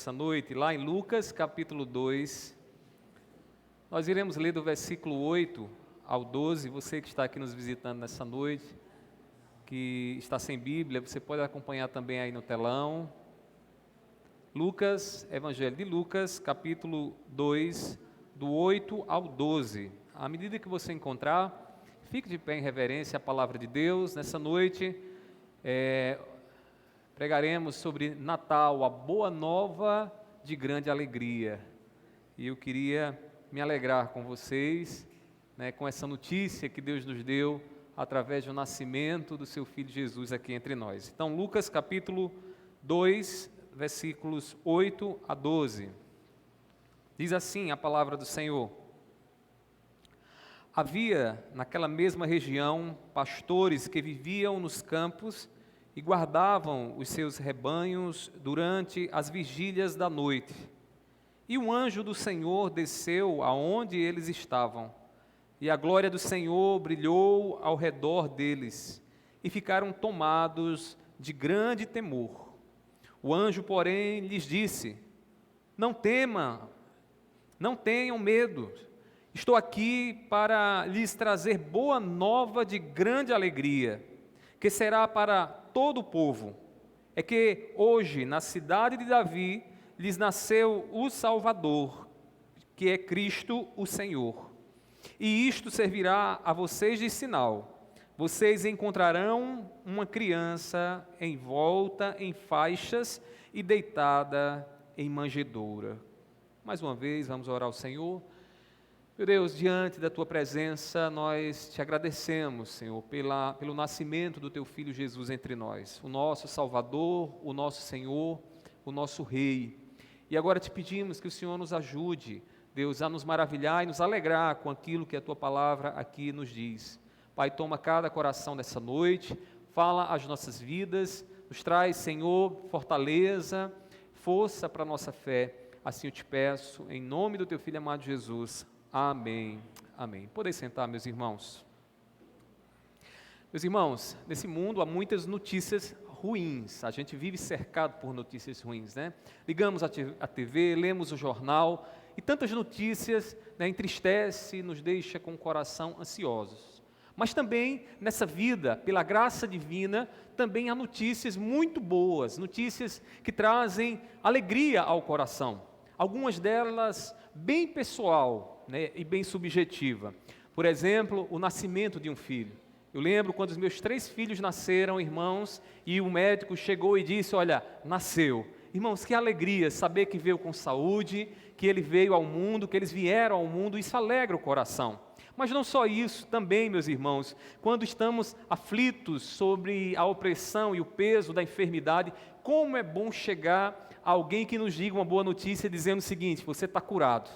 nessa noite, lá em Lucas capítulo 2. Nós iremos ler do versículo 8 ao 12. Você que está aqui nos visitando nessa noite, que está sem Bíblia, você pode acompanhar também aí no telão. Lucas, Evangelho de Lucas, capítulo 2, do 8 ao 12. À medida que você encontrar, fique de pé em reverência à palavra de Deus. Nessa noite, pregaremos sobre Natal, a boa nova de grande alegria. E eu queria me alegrar com vocês, com essa notícia que Deus nos deu através do nascimento do seu Filho Jesus aqui entre nós. Então, Lucas capítulo 2, versículos 8 a 12. Diz assim a palavra do Senhor: Havia naquela mesma região pastores que viviam nos campos e guardavam os seus rebanhos durante as vigílias da noite. E um anjo do Senhor desceu aonde eles estavam, e a glória do Senhor brilhou ao redor deles, e ficaram tomados de grande temor. O anjo, porém, lhes disse: Não tenham medo. Estou aqui para lhes trazer boa nova de grande alegria, que será para todo o povo. É que hoje, na cidade de Davi, lhes nasceu o Salvador, que é Cristo o Senhor. E isto servirá a vocês de sinal: vocês encontrarão uma criança envolta em faixas e deitada em manjedoura. Mais uma vez, vamos orar ao Senhor. Meu Deus, diante da Tua presença, nós Te agradecemos, Senhor, pelo nascimento do Teu Filho Jesus entre nós, o nosso Salvador, o nosso Senhor, o nosso Rei. E agora Te pedimos que o Senhor nos ajude, Deus, a nos maravilhar e nos alegrar com aquilo que a Tua palavra aqui nos diz. Pai, toma cada coração nessa noite, fala as nossas vidas, nos traz, Senhor, fortaleza, força para a nossa fé. Assim eu Te peço, em nome do Teu Filho amado Jesus. Amém, amém. Podem sentar, meus irmãos. Meus irmãos, nesse mundo há muitas notícias ruins. A gente vive cercado por notícias ruins, né? Ligamos a TV, lemos o jornal e tantas notícias, entristece, nos deixa com o coração ansiosos. Mas também nessa vida, pela graça divina, também há notícias muito boas, notícias que trazem alegria ao coração. Algumas delas bem pessoal, e bem subjetiva. Por exemplo, o nascimento de um filho. Eu lembro quando os meus 3 filhos nasceram, irmãos, e o médico chegou e disse: olha, nasceu. Irmãos, que alegria saber que veio com saúde, que ele veio ao mundo, que eles vieram ao mundo, isso alegra o coração. Mas não só isso, também, meus irmãos, quando estamos aflitos sobre a opressão e o peso da enfermidade, como é bom chegar a alguém que nos diga uma boa notícia dizendo o seguinte: você está curado,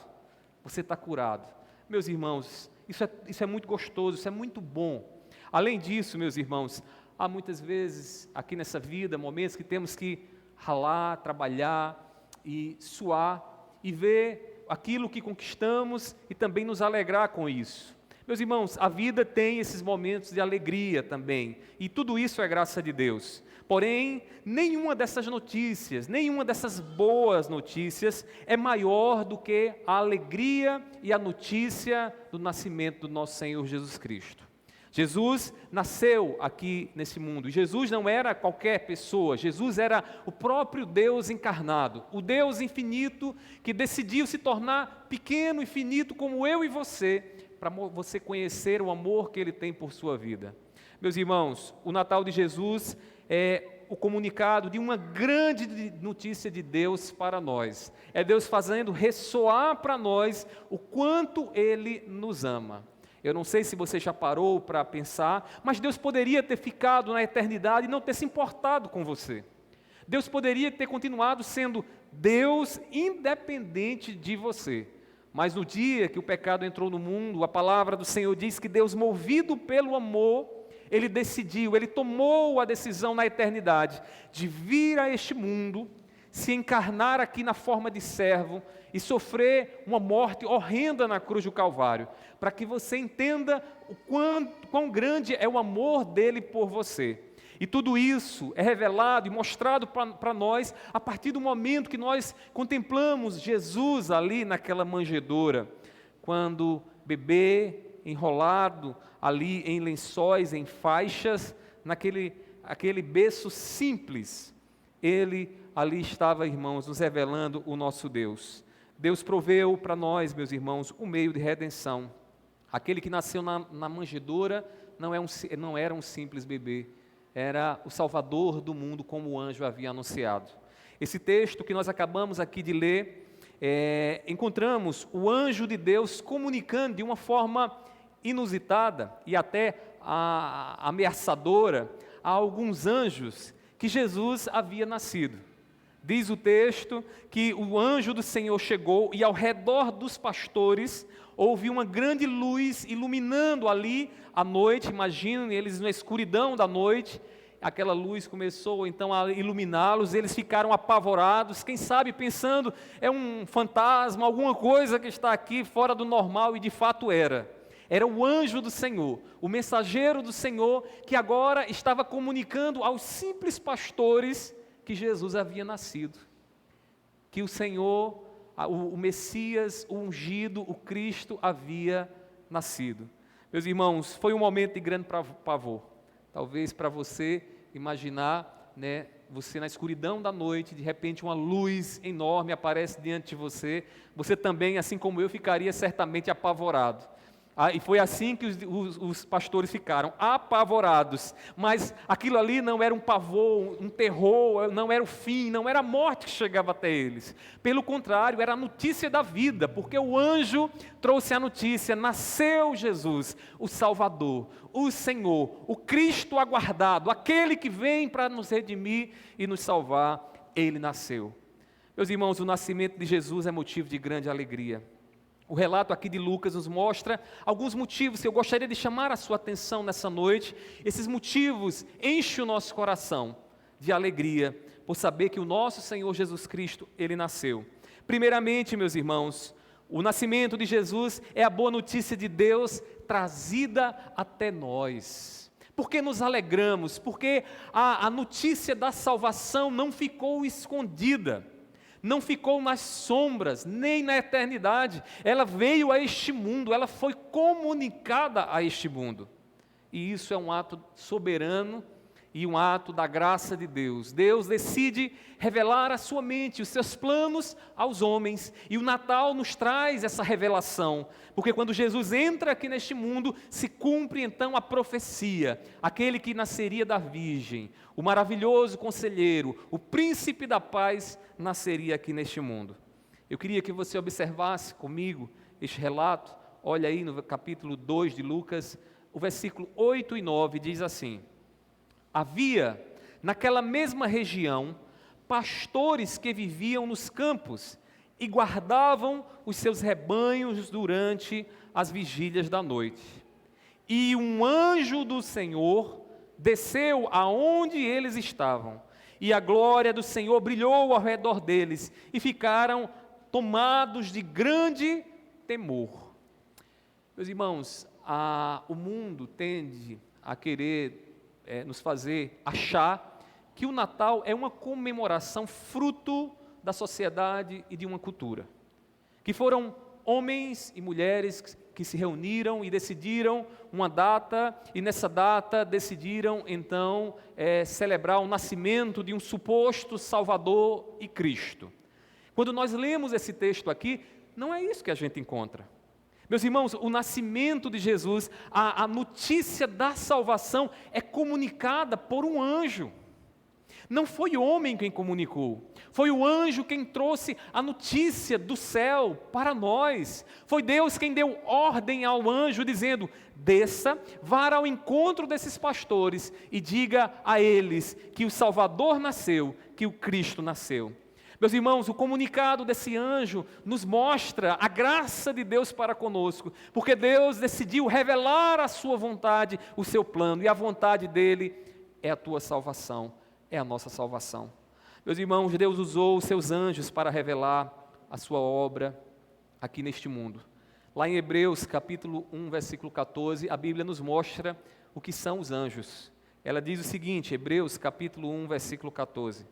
você está curado. Meus irmãos, isso é muito gostoso, isso é muito bom. Além disso, meus irmãos, há muitas vezes aqui nessa vida momentos que temos que ralar, trabalhar e suar e ver aquilo que conquistamos e também nos alegrar com isso. Meus irmãos, a vida tem esses momentos de alegria também, e tudo isso é graça de Deus. Porém, nenhuma dessas notícias, nenhuma dessas boas notícias é maior do que a alegria e a notícia do nascimento do nosso Senhor Jesus Cristo. Jesus nasceu aqui nesse mundo, e Jesus não era qualquer pessoa, Jesus era o próprio Deus encarnado, o Deus infinito que decidiu se tornar pequeno e finito como eu e você, para você conhecer o amor que Ele tem por sua vida. Meus irmãos, o Natal de Jesus é o comunicado de uma grande notícia de Deus para nós. É Deus fazendo ressoar para nós o quanto Ele nos ama. Eu não sei se você já parou para pensar, mas Deus poderia ter ficado na eternidade e não ter se importado com você. Deus poderia ter continuado sendo Deus independente de você. Mas no dia que o pecado entrou no mundo, a palavra do Senhor diz que Deus, movido pelo amor, Ele decidiu, Ele tomou a decisão na eternidade de vir a este mundo, se encarnar aqui na forma de servo e sofrer uma morte horrenda na cruz do Calvário, para que você entenda o quão grande é o amor dele por você. E tudo isso é revelado e mostrado para nós a partir do momento que nós contemplamos Jesus ali naquela manjedoura, quando bebê enrolado ali em lençóis, em faixas, aquele berço simples, ele ali estava, irmãos, nos revelando o nosso Deus. Deus proveu para nós, meus irmãos, o meio de redenção. Aquele que nasceu na manjedoura não era um simples bebê, era o Salvador do mundo, como o anjo havia anunciado. Esse texto que nós acabamos aqui de ler, encontramos o anjo de Deus comunicando de uma forma inusitada e até ameaçadora a alguns anjos que Jesus havia nascido. Diz o texto que o anjo do Senhor chegou e ao redor dos pastores houve uma grande luz iluminando ali a noite. Imaginem eles na escuridão da noite, aquela luz começou então a iluminá-los, eles ficaram apavorados, quem sabe pensando, é um fantasma, alguma coisa que está aqui fora do normal, e de fato era o anjo do Senhor, o mensageiro do Senhor, que agora estava comunicando aos simples pastores que Jesus havia nascido, que o Senhor, o Messias, o ungido, o Cristo havia nascido. Meus irmãos, foi um momento de grande pavor. Talvez para você imaginar, você na escuridão da noite, de repente uma luz enorme aparece diante de você, você também, assim como eu, ficaria certamente apavorado. E foi assim que os pastores ficaram, apavorados. Mas aquilo ali não era um pavor, um terror, não era o fim, não era a morte que chegava até eles. Pelo contrário, era a notícia da vida, porque o anjo trouxe a notícia: nasceu Jesus, o Salvador, o Senhor, o Cristo aguardado, aquele que vem para nos redimir e nos salvar, ele nasceu. Meus irmãos, o nascimento de Jesus é motivo de grande alegria. O relato aqui de Lucas nos mostra alguns motivos que eu gostaria de chamar a sua atenção nessa noite. Esses motivos enchem o nosso coração de alegria por saber que o nosso Senhor Jesus Cristo, ele nasceu. Primeiramente, meus irmãos, o nascimento de Jesus é a boa notícia de Deus trazida até nós. Porque nos alegramos, porque a notícia da salvação não ficou escondida, não ficou nas sombras, nem na eternidade. Ela veio a este mundo, ela foi comunicada a este mundo. E isso é um ato soberano e um ato da graça de Deus. Deus decide revelar a sua mente, os seus planos aos homens. E o Natal nos traz essa revelação. Porque quando Jesus entra aqui neste mundo, se cumpre então a profecia. Aquele que nasceria da Virgem, o maravilhoso conselheiro, o príncipe da paz, nasceria aqui neste mundo. Eu queria que você observasse comigo este relato. Olha aí no capítulo 2 de Lucas, o versículo 8 e 9 diz assim: havia naquela mesma região pastores que viviam nos campos e guardavam os seus rebanhos durante as vigílias da noite. E um anjo do Senhor desceu aonde eles estavam, e a glória do Senhor brilhou ao redor deles, e ficaram tomados de grande temor. Meus irmãos, o mundo tende a querer nos fazer achar que o Natal é uma comemoração fruto da sociedade e de uma cultura, que foram homens e mulheres que se reuniram e decidiram uma data, e nessa data decidiram então celebrar o nascimento de um suposto Salvador e Cristo. Quando nós lemos esse texto aqui, não é isso que a gente encontra. Meus irmãos, o nascimento de Jesus, a notícia da salvação é comunicada por um anjo. Não foi o homem quem comunicou, foi o anjo quem trouxe a notícia do céu para nós. Foi Deus quem deu ordem ao anjo, dizendo: desça, vá ao encontro desses pastores e diga a eles que o Salvador nasceu, que o Cristo nasceu. Meus irmãos, o comunicado desse anjo nos mostra a graça de Deus para conosco, porque Deus decidiu revelar a sua vontade, o seu plano, e a vontade dele é a tua salvação, é a nossa salvação. Meus irmãos, Deus usou os seus anjos para revelar a sua obra aqui neste mundo. Lá em Hebreus capítulo 1, versículo 14, a Bíblia nos mostra o que são os anjos. Ela diz o seguinte, Hebreus capítulo 1, versículo 14.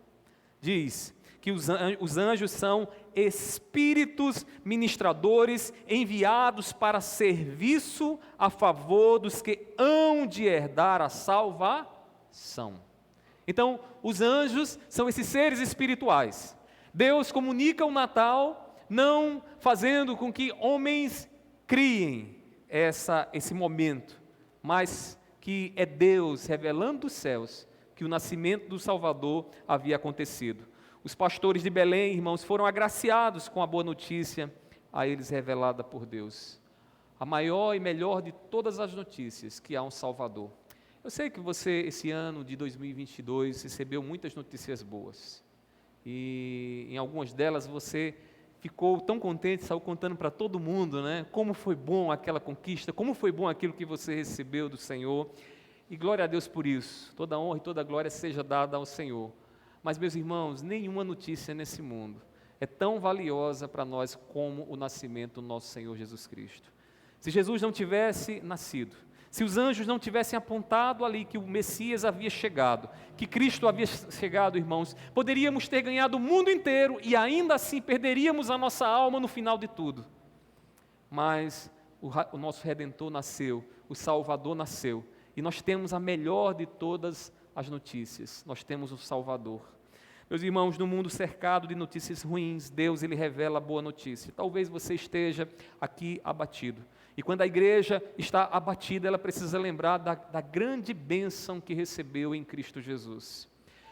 Diz que os anjos são espíritos ministradores enviados para serviço a favor dos que hão de herdar a salvação. Então, os anjos são esses seres espirituais. Deus comunica o Natal, não fazendo com que homens criem esse momento, mas que é Deus revelando dos céus que o nascimento do Salvador havia acontecido. Os pastores de Belém, irmãos, foram agraciados com a boa notícia a eles revelada por Deus. A maior e melhor de todas as notícias, que há um Salvador. Eu sei que você, esse ano de 2022, recebeu muitas notícias boas. E em algumas delas você ficou tão contente, saiu contando para todo mundo, né? Como foi bom aquela conquista, como foi bom aquilo que você recebeu do Senhor. E glória a Deus por isso. Toda honra e toda glória seja dada ao Senhor. Mas, meus irmãos, nenhuma notícia nesse mundo é tão valiosa para nós como o nascimento do nosso Senhor Jesus Cristo. Se Jesus não tivesse nascido, se os anjos não tivessem apontado ali que o Messias havia chegado, que Cristo havia chegado, irmãos, poderíamos ter ganhado o mundo inteiro e ainda assim perderíamos a nossa alma no final de tudo. Mas o nosso Redentor nasceu, o Salvador nasceu, e nós temos a melhor de todas as notícias, nós temos o Salvador. Meus irmãos, no mundo cercado de notícias ruins, Deus ele revela a boa notícia. Talvez você esteja aqui abatido. E quando a igreja está abatida, ela precisa lembrar da grande bênção que recebeu em Cristo Jesus.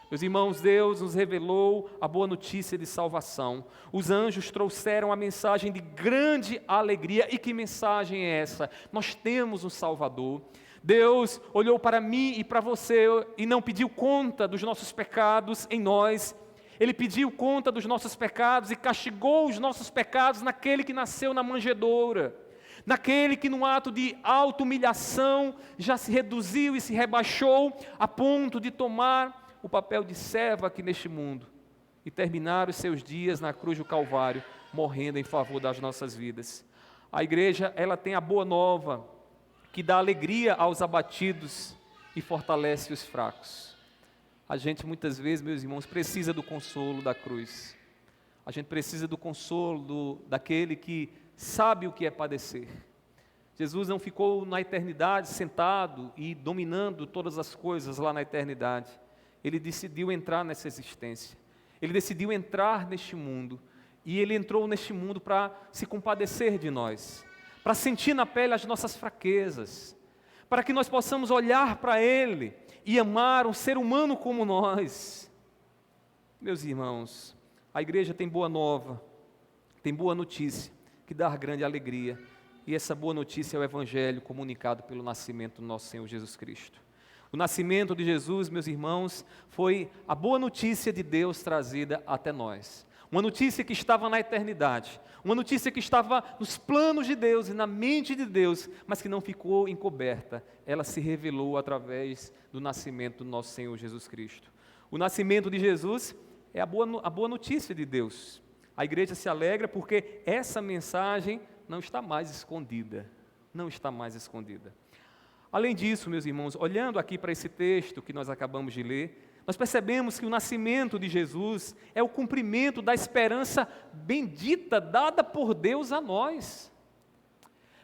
Meus irmãos, Deus nos revelou a boa notícia de salvação. Os anjos trouxeram a mensagem de grande alegria. E que mensagem é essa? Nós temos um Salvador. Deus olhou para mim e para você e não pediu conta dos nossos pecados em nós. Ele pediu conta dos nossos pecados e castigou os nossos pecados naquele que nasceu na manjedoura. Naquele que no ato de auto-humilhação já se reduziu e se rebaixou a ponto de tomar o papel de servo aqui neste mundo e terminar os seus dias na cruz do Calvário, morrendo em favor das nossas vidas. A igreja, ela tem a boa nova, que dá alegria aos abatidos e fortalece os fracos. A gente muitas vezes, meus irmãos, precisa do consolo da cruz. A gente precisa do consolo daquele que sabe o que é padecer. Jesus não ficou na eternidade sentado e dominando todas as coisas lá na eternidade. Ele decidiu entrar nessa existência. Ele decidiu entrar neste mundo. E ele entrou neste mundo para se compadecer de nós, para sentir na pele as nossas fraquezas, para que nós possamos olhar para Ele e amar um ser humano como nós. Meus irmãos, a igreja tem boa nova, tem boa notícia, que dá grande alegria, e essa boa notícia é o Evangelho comunicado pelo nascimento do nosso Senhor Jesus Cristo. O nascimento de Jesus, meus irmãos, foi a boa notícia de Deus trazida até nós. Uma notícia que estava na eternidade, uma notícia que estava nos planos de Deus e na mente de Deus, mas que não ficou encoberta. Ela se revelou através do nascimento do nosso Senhor Jesus Cristo. O nascimento de Jesus é a boa notícia de Deus. A igreja se alegra porque essa mensagem não está mais escondida. Não está mais escondida. Além disso, meus irmãos, olhando aqui para esse texto que nós acabamos de ler, nós percebemos que o nascimento de Jesus é o cumprimento da esperança bendita dada por Deus a nós.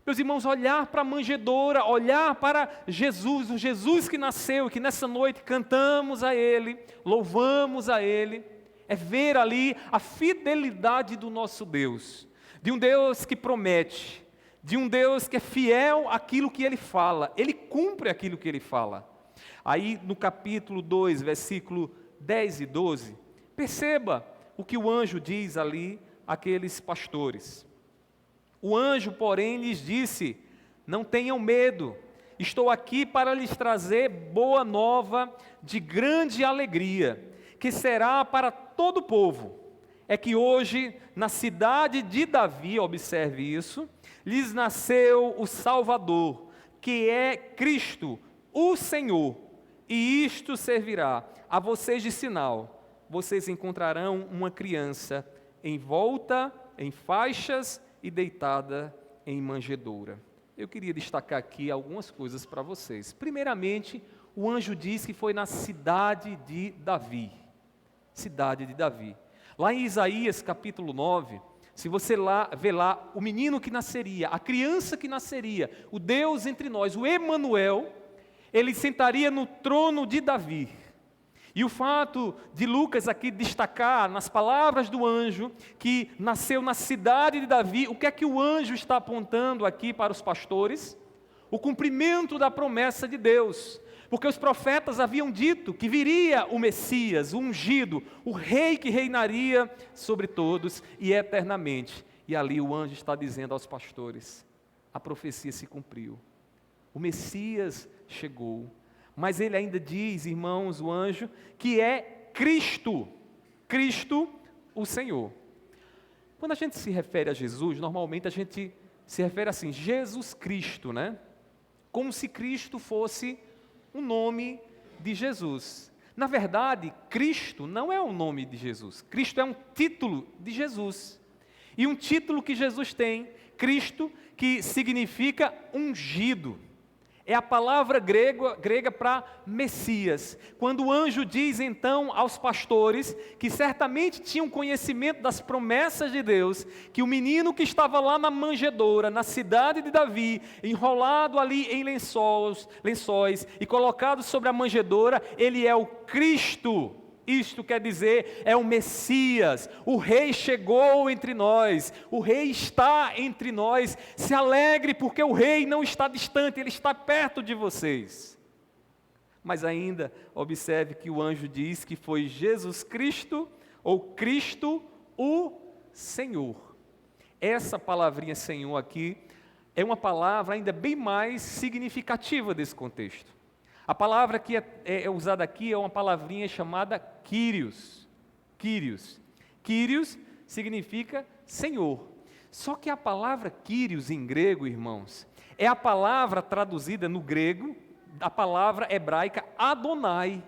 Meus irmãos, olhar para a manjedoura, olhar para Jesus, o Jesus que nasceu, que nessa noite cantamos a Ele, louvamos a Ele, é ver ali a fidelidade do nosso Deus, de um Deus que promete, de um Deus que é fiel àquilo que Ele fala, Ele cumpre aquilo que Ele fala. Aí no capítulo 2, versículo 10 e 12, perceba o que o anjo diz ali àqueles pastores. O anjo, porém, lhes disse: não tenham medo, estou aqui para lhes trazer boa nova de grande alegria, que será para todo o povo. É que hoje, na cidade de Davi, observe isso, lhes nasceu o Salvador, que é Cristo, o Senhor. E isto servirá a vocês de sinal: vocês encontrarão uma criança envolta em faixas e deitada em manjedoura. Eu queria destacar aqui algumas coisas para vocês. Primeiramente, o anjo diz que foi na cidade de Davi. Cidade de Davi. Lá em Isaías capítulo 9, se você vê lá o menino que nasceria, a criança que nasceria, o Deus entre nós, o Emanuel, ele sentaria no trono de Davi. E o fato de Lucas aqui destacar nas palavras do anjo que nasceu na cidade de Davi, o que é que o anjo está apontando aqui para os pastores? O cumprimento da promessa de Deus. Porque os profetas haviam dito que viria o Messias, o ungido, o rei que reinaria sobre todos e eternamente. E ali o anjo está dizendo aos pastores, a profecia se cumpriu. O Messias chegou. Mas ele ainda diz, irmãos, o anjo, que é Cristo, Cristo o Senhor. Quando a gente se refere a Jesus, normalmente a gente se refere assim, Jesus Cristo, né? Como se Cristo fosse o nome de Jesus. Na verdade, Cristo não é o nome de Jesus. Cristo é um título de Jesus. E um título que Jesus tem, Cristo, que significa ungido. É a palavra grega para Messias. Quando o anjo diz então aos pastores, que certamente tinham conhecimento das promessas de Deus, que o menino que estava lá na manjedoura, na cidade de Davi, enrolado ali em lençóis e colocado sobre a manjedoura, ele é o Cristo. Isto quer dizer, é o Messias, o Rei chegou entre nós, o Rei está entre nós, se alegre porque o Rei não está distante, Ele está perto de vocês. Mas ainda, observe que o anjo diz que foi Jesus Cristo, ou Cristo o Senhor. Essa palavrinha Senhor aqui, é uma palavra ainda bem mais significativa desse contexto. A palavra que é usada aqui é uma palavrinha chamada Kyrios. Kyrios. Kyrios significa Senhor. Só que a palavra Kyrios em grego, irmãos, é a palavra traduzida no grego, a palavra hebraica Adonai.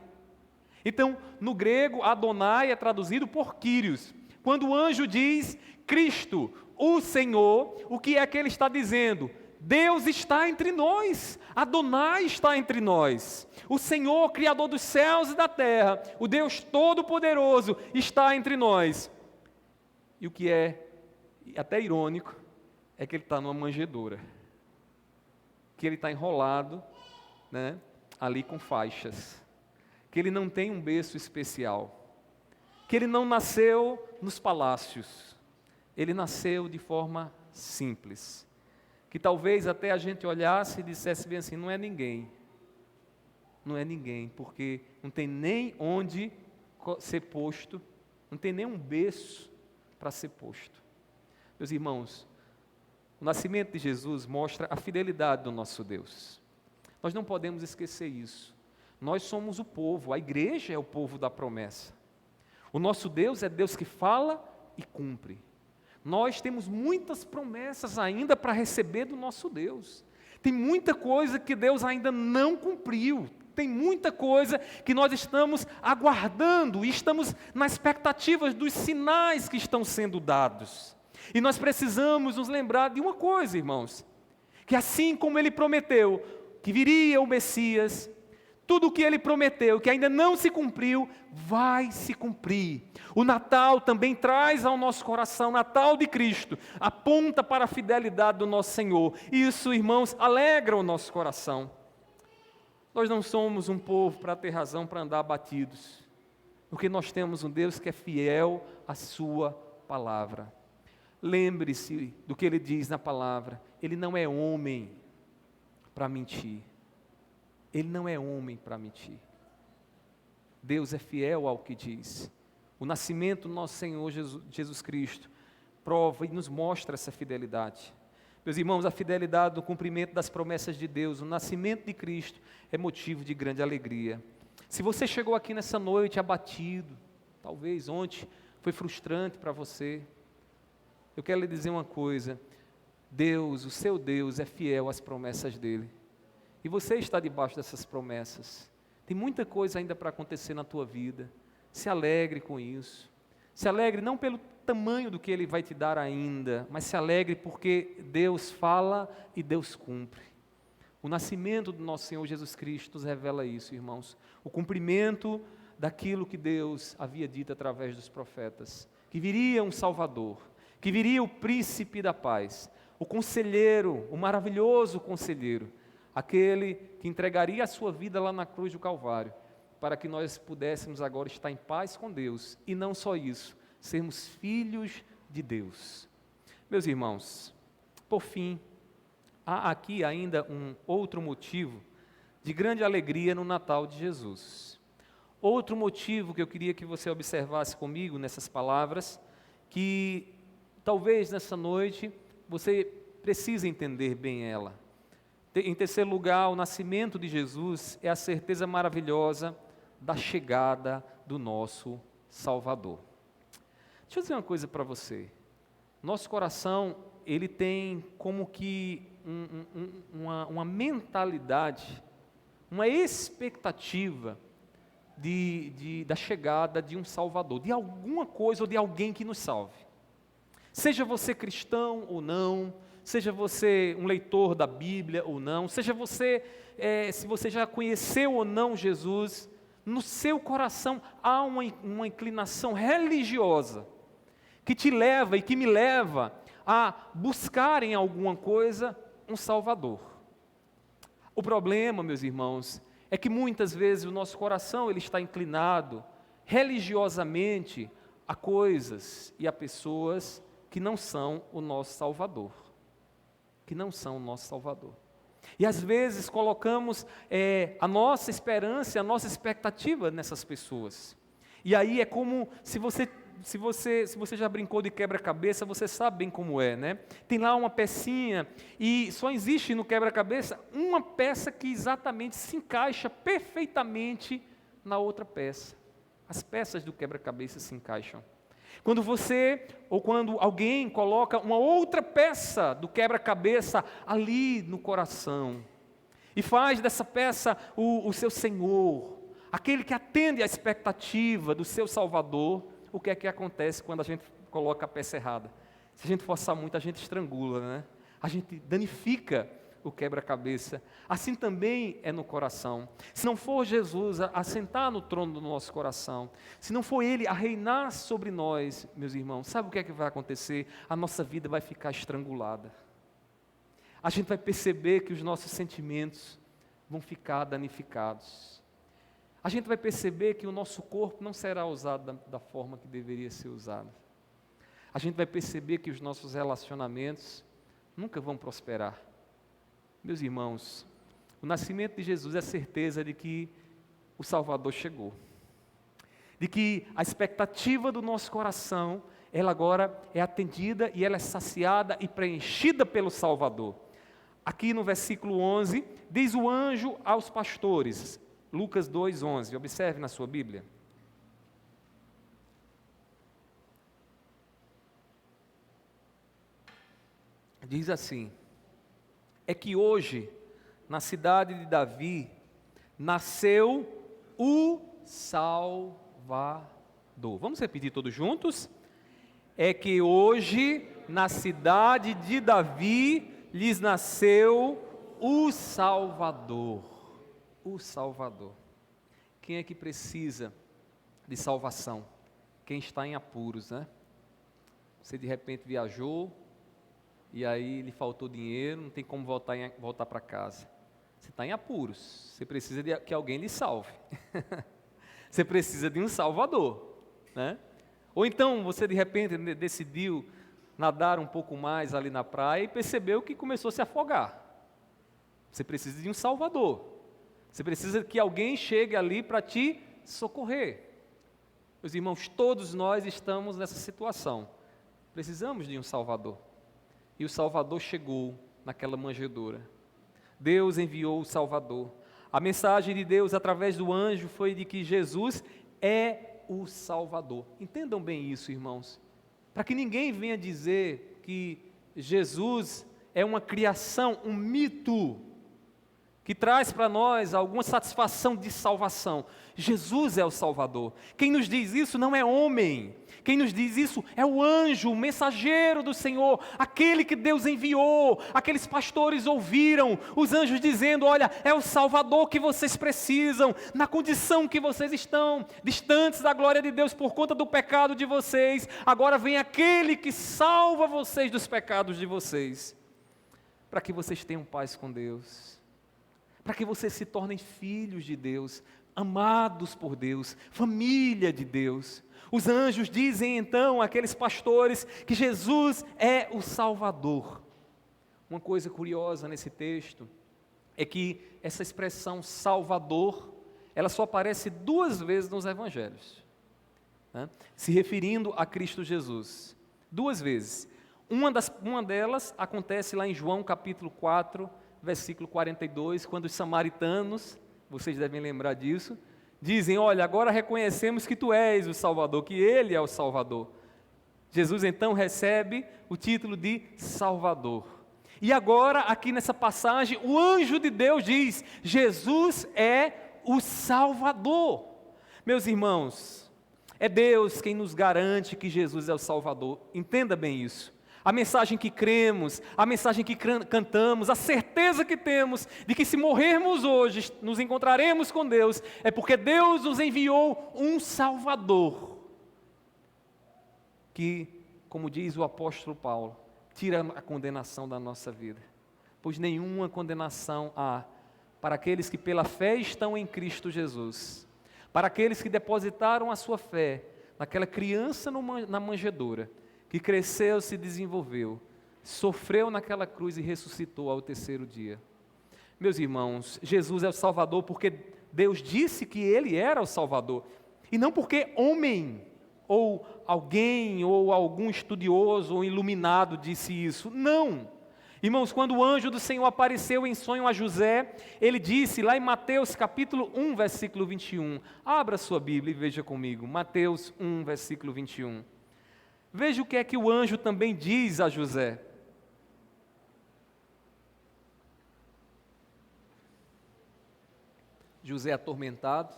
Então, no grego, Adonai é traduzido por Kyrios. Quando o anjo diz Cristo, o Senhor, o que é que ele está dizendo? Deus está entre nós, Adonai está entre nós, o Senhor, Criador dos céus e da terra, o Deus Todo-Poderoso está entre nós. E o que é até irônico, é que ele está numa manjedoura, que ele está enrolado, né, ali com faixas, que ele não tem um berço especial, que ele não nasceu nos palácios, ele nasceu de forma simples. Que talvez até a gente olhasse e dissesse bem assim, não é ninguém, porque não tem nem onde ser posto, não tem nem um berço para ser posto. Meus irmãos, o nascimento de Jesus mostra a fidelidade do nosso Deus. Nós não podemos esquecer isso. Nós somos o povo, a igreja é o povo da promessa. O nosso Deus é Deus que fala e cumpre. Nós temos muitas promessas ainda para receber do nosso Deus. Tem muita coisa que Deus ainda não cumpriu. Tem muita coisa que nós estamos aguardando e estamos na expectativa dos sinais que estão sendo dados. E nós precisamos nos lembrar de uma coisa, irmãos, que assim como Ele prometeu que viria o Messias, tudo o que Ele prometeu, que ainda não se cumpriu, vai se cumprir. O Natal também traz ao nosso coração, o Natal de Cristo, aponta para a fidelidade do nosso Senhor. Isso, irmãos, alegra o nosso coração. Nós não somos um povo para ter razão para andar abatidos, porque nós temos um Deus que é fiel à sua palavra. Lembre-se do que Ele diz na palavra, Ele não é homem para mentir. Ele não é homem para mentir. Deus é fiel ao que diz. O nascimento do nosso Senhor Jesus Cristo prova e nos mostra essa fidelidade. Meus irmãos, a fidelidade no cumprimento das promessas de Deus, o nascimento de Cristo, é motivo de grande alegria. Se você chegou aqui nessa noite abatido, talvez ontem foi frustrante para você, eu quero lhe dizer uma coisa: Deus, o seu Deus, é fiel às promessas dEle. E você está debaixo dessas promessas. Tem muita coisa ainda para acontecer na tua vida. Se alegre com isso. Se alegre não pelo tamanho do que Ele vai te dar ainda, mas se alegre porque Deus fala e Deus cumpre. O nascimento do nosso Senhor Jesus Cristo nos revela isso, irmãos. O cumprimento daquilo que Deus havia dito através dos profetas, que viria um Salvador, que viria o príncipe da paz, o conselheiro, o maravilhoso conselheiro, aquele que entregaria a sua vida lá na cruz do Calvário, para que nós pudéssemos agora estar em paz com Deus, e não só isso, sermos filhos de Deus. Meus irmãos, por fim, há aqui ainda um outro motivo de grande alegria no Natal de Jesus. Outro motivo que eu queria que você observasse comigo nessas palavras, que talvez nessa noite você precise entender bem ela. Em terceiro lugar, o nascimento de Jesus é a certeza maravilhosa da chegada do nosso Salvador. Deixa eu dizer uma coisa para você. Nosso coração, ele tem como que uma mentalidade, uma expectativa da chegada de um Salvador, de alguma coisa ou de alguém que nos salve. Seja você cristão ou não, seja você um leitor da Bíblia ou não, seja você, se você já conheceu ou não Jesus, no seu coração há uma inclinação religiosa que te leva e que me leva a buscar em alguma coisa um Salvador. O problema, meus irmãos, é que muitas vezes o nosso coração ele está inclinado religiosamente a coisas e a pessoas que não são o nosso Salvador. Que não são o nosso Salvador. E às vezes colocamos a nossa esperança, a nossa expectativa nessas pessoas. E aí é como se você já brincou de quebra-cabeça, você sabe bem como é, né? Tem lá uma pecinha e só existe no quebra-cabeça uma peça que exatamente se encaixa perfeitamente na outra peça. As peças do quebra-cabeça se encaixam. Quando você ou quando alguém coloca uma outra peça do quebra-cabeça ali no coração e faz dessa peça o seu Senhor, aquele que atende à expectativa do seu Salvador, o que é que acontece quando a gente coloca a peça errada? Se a gente forçar muito, a gente estrangula, né? A gente danifica o quebra-cabeça. Assim também é no coração. Se não for Jesus a sentar no trono do nosso coração, se não for Ele a reinar sobre nós, meus irmãos, sabe o que é que vai acontecer? A nossa vida vai ficar estrangulada. A gente vai perceber que os nossos sentimentos vão ficar danificados. A gente vai perceber que o nosso corpo não será usado da forma que deveria ser usado. A gente vai perceber que os nossos relacionamentos nunca vão prosperar. Meus irmãos, o nascimento de Jesus é a certeza de que o Salvador chegou. De que a expectativa do nosso coração, ela agora é atendida e ela é saciada e preenchida pelo Salvador. Aqui no versículo 11, diz o anjo aos pastores, Lucas 2:11, observe na sua Bíblia. Diz assim: é que hoje, na cidade de Davi, nasceu o Salvador. Vamos repetir todos juntos? É que hoje, na cidade de Davi, lhes nasceu o Salvador. O Salvador. Quem é que precisa de salvação? Quem está em apuros, né? Você de repente viajou e aí lhe faltou dinheiro, não tem como voltar para casa. Você está em apuros, você precisa de que alguém lhe salve. Você precisa de um Salvador, né? Ou então você de repente decidiu nadar um pouco mais ali na praia e percebeu que começou a se afogar. Você precisa de um Salvador. Você precisa que alguém chegue ali para te socorrer. Meus irmãos, todos nós estamos nessa situação. Precisamos de um Salvador. E o Salvador chegou naquela manjedoura. Deus enviou o Salvador. A mensagem de Deus através do anjo foi de que Jesus é o Salvador. Entendam bem isso, irmãos. Para que ninguém venha dizer que Jesus é uma criação, um mito, que traz para nós alguma satisfação de salvação. Jesus é o Salvador. Quem nos diz isso não é homem. Quem nos diz isso é o anjo, o mensageiro do Senhor, aquele que Deus enviou. Aqueles pastores ouviram os anjos dizendo: olha, é o Salvador que vocês precisam, na condição que vocês estão, distantes da glória de Deus por conta do pecado de vocês. Agora vem aquele que salva vocês dos pecados de vocês, para que vocês tenham paz com Deus, para que vocês se tornem filhos de Deus, amados por Deus, família de Deus. Os anjos dizem então àqueles pastores que Jesus é o Salvador. Uma coisa curiosa nesse texto é que essa expressão Salvador, ela só aparece 2 vezes nos evangelhos, né? Se referindo a Cristo Jesus, 2 vezes. Uma delas acontece lá em João capítulo 4, versículo 42, quando os samaritanos, vocês devem lembrar disso, dizem: olha, agora reconhecemos que tu és o Salvador, que Ele é o Salvador. Jesus então recebe o título de Salvador. E agora, aqui nessa passagem, o anjo de Deus diz: Jesus é o Salvador. Meus irmãos, é Deus quem nos garante que Jesus é o Salvador. Entenda bem isso. A mensagem que cremos, a mensagem que cantamos, a certeza que temos de que se morrermos hoje, nos encontraremos com Deus, é porque Deus nos enviou um Salvador, que, como diz o apóstolo Paulo, tira a condenação da nossa vida, pois nenhuma condenação há para aqueles que pela fé estão em Cristo Jesus, para aqueles que depositaram a sua fé naquela criança na manjedoura, que cresceu, se desenvolveu, sofreu naquela cruz e ressuscitou ao 3º dia. Meus irmãos, Jesus é o Salvador porque Deus disse que Ele era o Salvador, e não porque homem, ou alguém, ou algum estudioso, ou iluminado disse isso. Não. Irmãos, quando o anjo do Senhor apareceu em sonho a José, ele disse, lá em Mateus capítulo 1, versículo 21, abra sua Bíblia e veja comigo, Mateus 1, versículo 21. Veja o que é que o anjo também diz a José. José atormentado,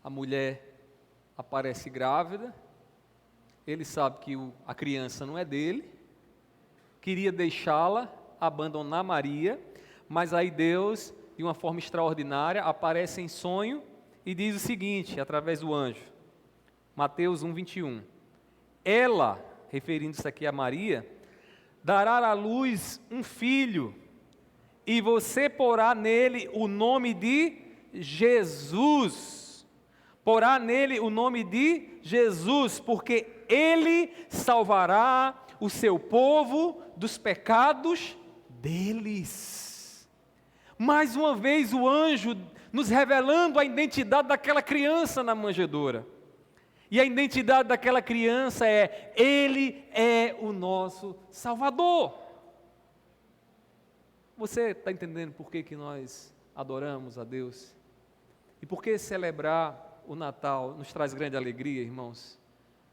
a mulher aparece grávida, ele sabe que a criança não é dele, queria deixá-la, abandonar Maria, mas aí Deus, de uma forma extraordinária, aparece em sonho e diz o seguinte, através do anjo, Mateus 1, 21. Ela, referindo-se aqui a Maria, dará à luz um filho, e você porá nele o nome de Jesus. Porá nele o nome de Jesus, porque ele salvará o seu povo dos pecados deles. Mais uma vez o anjo nos revelando a identidade daquela criança na manjedoura. E a identidade daquela criança é: Ele é o nosso Salvador. Você está entendendo por que nós adoramos a Deus? E por que celebrar o Natal nos traz grande alegria, irmãos?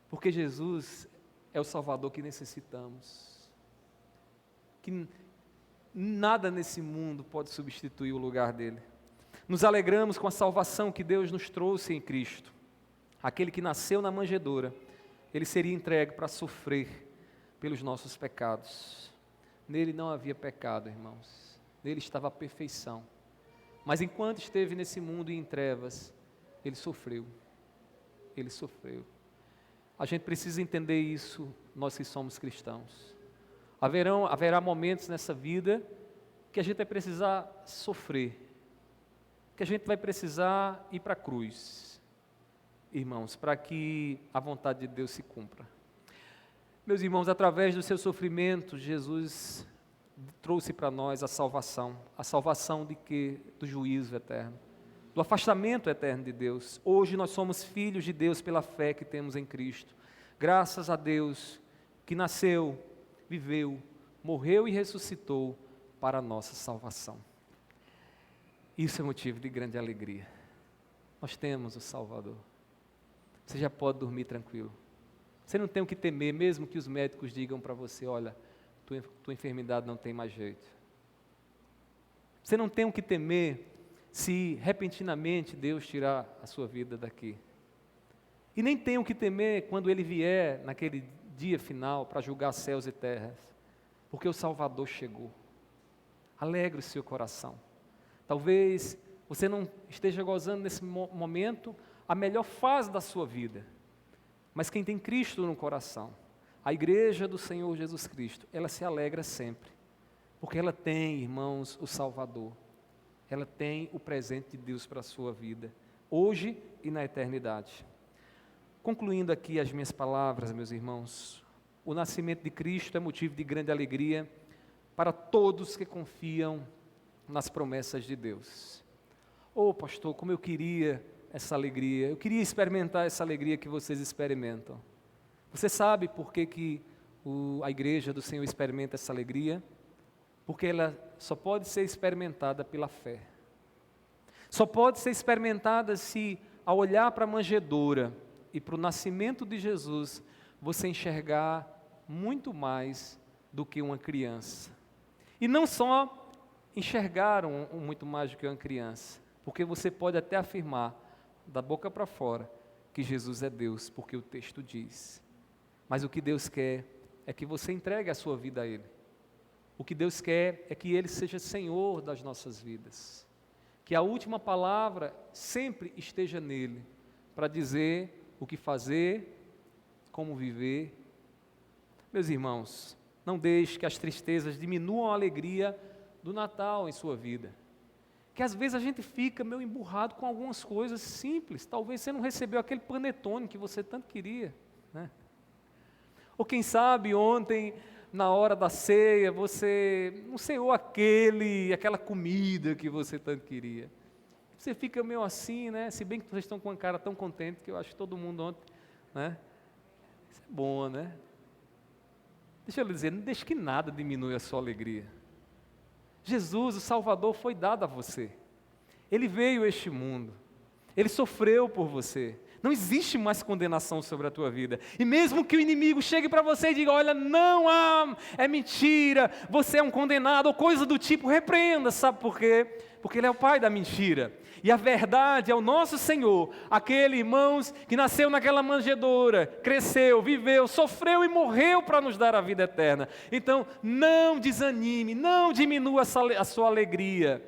Porque Jesus é o Salvador que necessitamos. Que nada nesse mundo pode substituir o lugar dele. Nos alegramos com a salvação que Deus nos trouxe em Cristo. Aquele que nasceu na manjedoura, ele seria entregue para sofrer pelos nossos pecados. Nele não havia pecado, irmãos. Nele estava a perfeição. Mas enquanto esteve nesse mundo em trevas, ele sofreu. Ele sofreu. A gente precisa entender isso, nós que somos cristãos. Haverá momentos nessa vida que a gente vai precisar sofrer, que a gente vai precisar ir para a cruz, irmãos, para que a vontade de Deus se cumpra. Meus irmãos, através do seu sofrimento, Jesus trouxe para nós a salvação de quê? Do juízo eterno, do afastamento eterno de Deus. Hoje nós somos filhos de Deus pela fé que temos em Cristo, graças a Deus que nasceu, viveu, morreu e ressuscitou para a nossa salvação. Isso é motivo de grande alegria. Nós temos o Salvador. Você já pode dormir tranquilo. Você não tem o que temer, mesmo que os médicos digam para você: olha, tua enfermidade não tem mais jeito. Você não tem o que temer se repentinamente Deus tirar a sua vida daqui. E nem tem o que temer quando Ele vier naquele dia final para julgar céus e terras, porque o Salvador chegou. Alegre o seu coração. Talvez você não esteja gozando nesse momento a melhor fase da sua vida, mas quem tem Cristo no coração, a igreja do Senhor Jesus Cristo, ela se alegra sempre, porque ela tem, irmãos, o Salvador. Ela tem o presente de Deus para a sua vida, hoje e na eternidade. Concluindo aqui as minhas palavras, meus irmãos, o nascimento de Cristo é motivo de grande alegria para todos que confiam nas promessas de Deus. Oh, pastor, como eu queria essa alegria, eu queria experimentar essa alegria que vocês experimentam. Você sabe por que a igreja do Senhor experimenta essa alegria? Porque ela só pode ser experimentada pela fé. Só pode ser experimentada se, ao olhar para a manjedoura e para o nascimento de Jesus, você enxergar muito mais do que uma criança. E não só enxergar muito mais do que uma criança, porque você pode até afirmar, da boca para fora, que Jesus é Deus, porque o texto diz. Mas o que Deus quer é que você entregue a sua vida a Ele. O que Deus quer é que Ele seja Senhor das nossas vidas. Que a última palavra sempre esteja nele, para dizer o que fazer, como viver. Meus irmãos, não deixe que as tristezas diminuam a alegria do Natal em sua vida. Que às vezes a gente fica meio emburrado com algumas coisas simples. Talvez você não recebeu aquele panetone que você tanto queria, né? Ou quem sabe ontem, na hora da ceia, você não ceou aquela comida que você tanto queria. Você fica meio assim, né? Se bem que vocês estão com uma cara tão contente, que eu acho que todo mundo ontem, né? Isso é bom, né? Deixa eu lhe dizer, não deixe que nada diminua a sua alegria. Jesus, o Salvador, foi dado a você. Ele veio a este mundo. Ele sofreu por você. Não existe mais condenação sobre a tua vida. E mesmo que o inimigo chegue para você e diga, olha, não há, é mentira, você é um condenado, ou coisa do tipo, repreenda, sabe por quê? Porque Ele é o pai da mentira. E a verdade é o nosso Senhor, aquele, irmãos, que nasceu naquela manjedoura, cresceu, viveu, sofreu e morreu para nos dar a vida eterna. Então, não desanime, não diminua a sua alegria.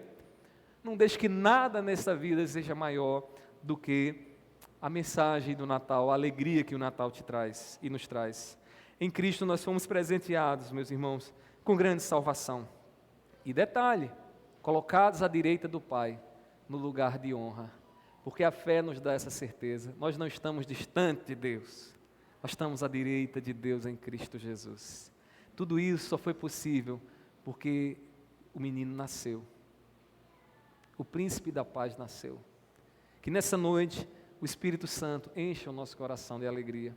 Não deixe que nada nessa vida seja maior do que a mensagem do Natal, a alegria que o Natal te traz e nos traz. Em Cristo nós fomos presenteados, meus irmãos, com grande salvação. E detalhe, colocados à direita do Pai, no lugar de honra, porque a fé nos dá essa certeza. Nós não estamos distante de Deus, nós estamos à direita de Deus em Cristo Jesus. Tudo isso só foi possível porque o menino nasceu, o príncipe da paz nasceu. Que nessa noite o Espírito Santo encha o nosso coração de alegria.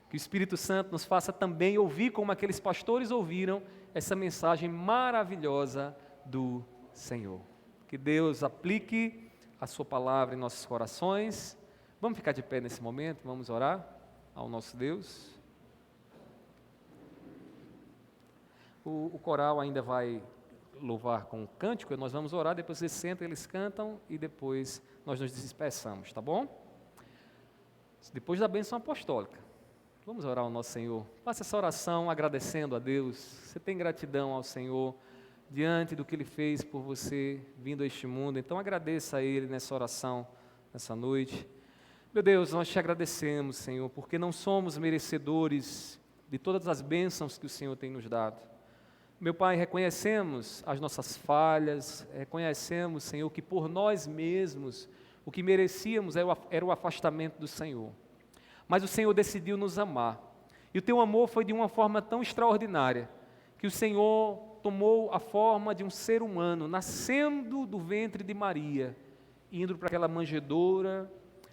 Que o Espírito Santo nos faça também ouvir, como aqueles pastores ouviram, essa mensagem maravilhosa do Senhor. Que Deus aplique a sua palavra em nossos corações. Vamos ficar de pé nesse momento, vamos orar ao nosso Deus. O coral ainda vai louvar com um cântico, nós vamos orar, depois vocês sentam, eles cantam e depois nós nos dispersamos, tá bom? Depois da bênção apostólica, vamos orar ao nosso Senhor. Faça essa oração agradecendo a Deus. Você tem gratidão ao Senhor diante do que Ele fez por você vindo a este mundo, então agradeça a Ele nessa oração, nessa noite. Meu Deus, nós te agradecemos, Senhor, porque não somos merecedores de todas as bênçãos que o Senhor tem nos dado. Meu Pai, reconhecemos as nossas falhas, reconhecemos, Senhor, que por nós mesmos o que merecíamos era o afastamento do Senhor. Mas o Senhor decidiu nos amar. E o teu amor foi de uma forma tão extraordinária, que o Senhor tomou a forma de um ser humano, nascendo do ventre de Maria, indo para aquela manjedoura,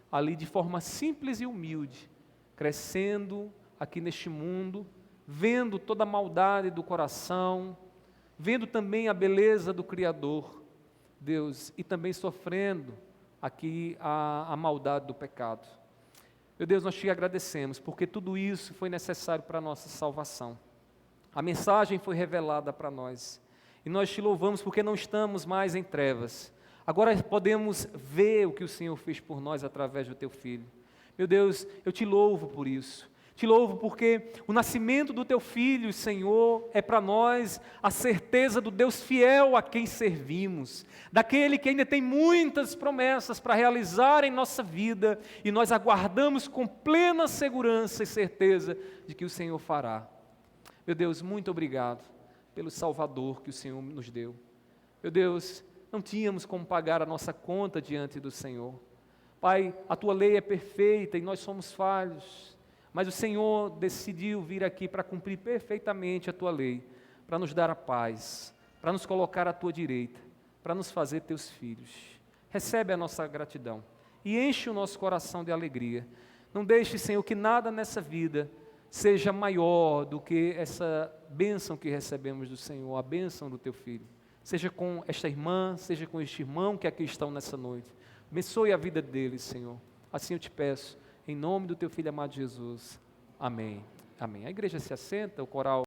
ali de forma simples e humilde, crescendo aqui neste mundo, vendo toda a maldade do coração, vendo também a beleza do Criador, Deus, e também sofrendo aqui a maldade do pecado. Meu Deus, nós te agradecemos, porque tudo isso foi necessário para a nossa salvação. A mensagem foi revelada para nós, e nós te louvamos porque não estamos mais em trevas. Agora podemos ver o que o Senhor fez por nós através do teu Filho. Meu Deus, eu te louvo por isso. Te louvo porque o nascimento do teu Filho, Senhor, é para nós a certeza do Deus fiel a quem servimos, daquele que ainda tem muitas promessas para realizar em nossa vida, e nós aguardamos com plena segurança e certeza de que o Senhor fará. Meu Deus, muito obrigado pelo Salvador que o Senhor nos deu. Meu Deus, não tínhamos como pagar a nossa conta diante do Senhor. Pai, a tua lei é perfeita e nós somos falhos, mas o Senhor decidiu vir aqui para cumprir perfeitamente a tua lei, para nos dar a paz, para nos colocar à tua direita, para nos fazer teus filhos. Recebe a nossa gratidão e enche o nosso coração de alegria. Não deixe, Senhor, que nada nessa vida seja maior do que essa bênção que recebemos do Senhor, a bênção do teu Filho. Seja com esta irmã, seja com este irmão que aqui estão nessa noite. Abençoe a vida deles, Senhor. Assim eu te peço, em nome do teu Filho amado Jesus. Amém. Amém. A igreja se assenta, o coral